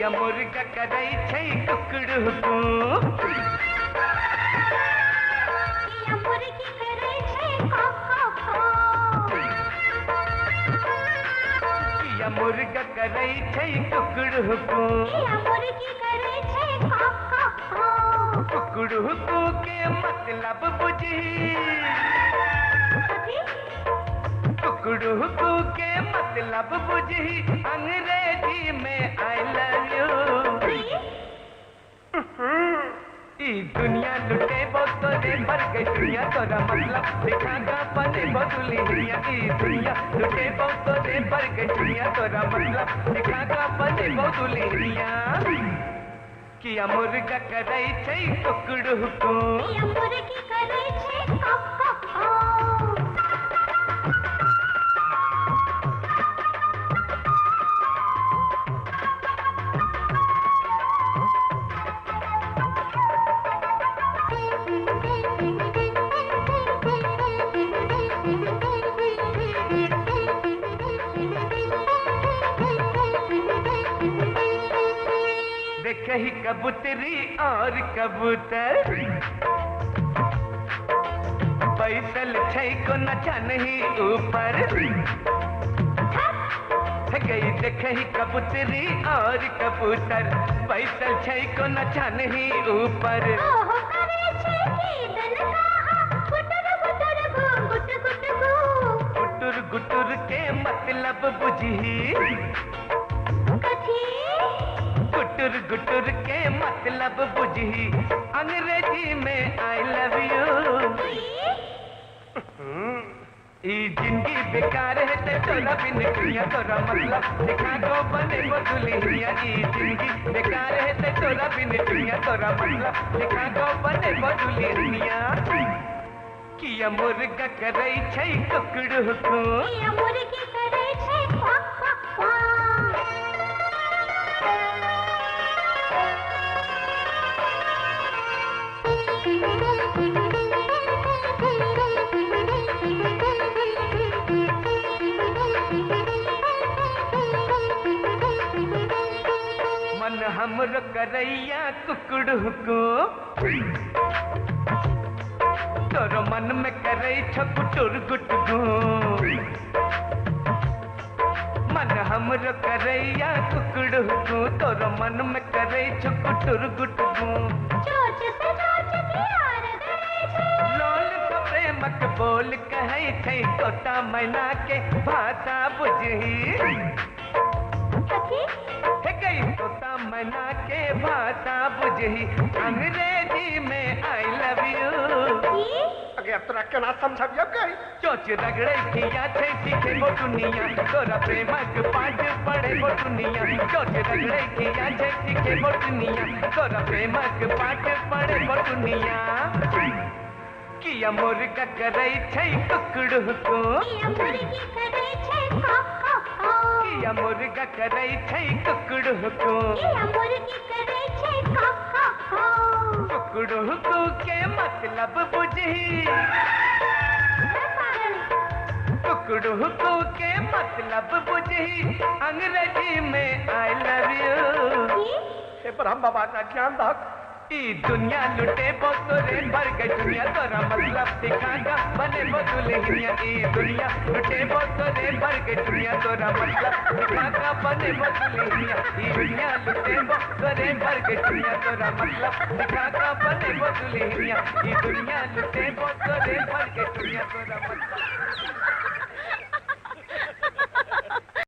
किया मुर्गा करई छै कुकड़ू किया मुर्गी करे छै कॉक किया मुर्गा करई छै कुकड़ू किया मुर्गी करे छै कॉक कुकड़ू के मतलब बुझी कुकड़ू के मतलब बुझी अंग्रेजी में आई लव यू ई दुनिया लुटे तो रे भर गई दुनिया तोरा मतलब दिखागा बने बदुली दुनिया ई दुनिया लुटे तो रे भर गई दुनिया तोरा मतलब दिखागा बने बदुली दुनिया किया मुर्गा करई छै कुकड़ू किया मुर्गी करे छै कॉक देखे ही कबूतरी और कबूतर बैसल छै को नचा नहीं ऊपर गई देखे ही कबूतरी और कबूतर बैसल छै को नचा नहीं ऊपर ओहो करे छै की दनका गुटर गुटर गो गुट गुट गो गुटुर गुटुर के मतलब बुझी कथी गुटुर गुटुर के मतलब बुझी अंग्रेजी में आई लव यू ई जिंदगी बेकार है ते तोरा बिन दुनिया तोरा मतलब दिखा को बने बदुलिया ई जिंदगी बेकार है ते तोरा बिन दुनिया तोरा मतलब दिखा को बने बदुलिया किया मुर्गा करई छै कुकड़ू किया मुर्गी करे छै क्वाक क्वाक मन हमरो करैया कुकड़ू तोरो मन में करे छ गुटुर गुटगू मन हमरो करैया कुकड़ू तोरो मन में करे छ गुटुर गुटगू चोच से चोच की यार गए छै लोल तो प्रेमक बोल कहै छै तोता मैना के भाषा बुझही कथी हे गई तोता मैना के भाषा बुझही अंग्रेजी में आई लव यू अगे तोरा केना समझबिय गई चोच रगड़े किया छै सीखे दुनिया तोरा प्रेमक पाठ पढ़े दुनिया चोच रगड़े किया छै सीखे दुनिया तोरा प्रेमक पाठ पढ़े दुनिया किया मुर्गा करई छै कुकड़ू किया मुर्गी करे छै कॉक किया मुर्गा करई छै कुकड़ू किया मुर्गी करे छै कॉक कुकड़ू के मतलब बुझी कुकड़ू के मतलब बुझी अंग्रेजी में आई लव यू हे ब्रह्म बाबा का ज्ञान दक ई दुनिया लुटे तोरे भर गई दुनिया तोरा मतलब दिखागा बने बदुलिया ई दुनिया लुटे तोरे भर गई दुनिया तोरा मतलब दिखागा बने बदुलिया ई दुनिया लुटे तोरे भर गई दुनिया तोरा मतलब दिखागा बने बदुलिया ई दुनिया लुटे तोरे भर गई दुनिया तोरा मतलब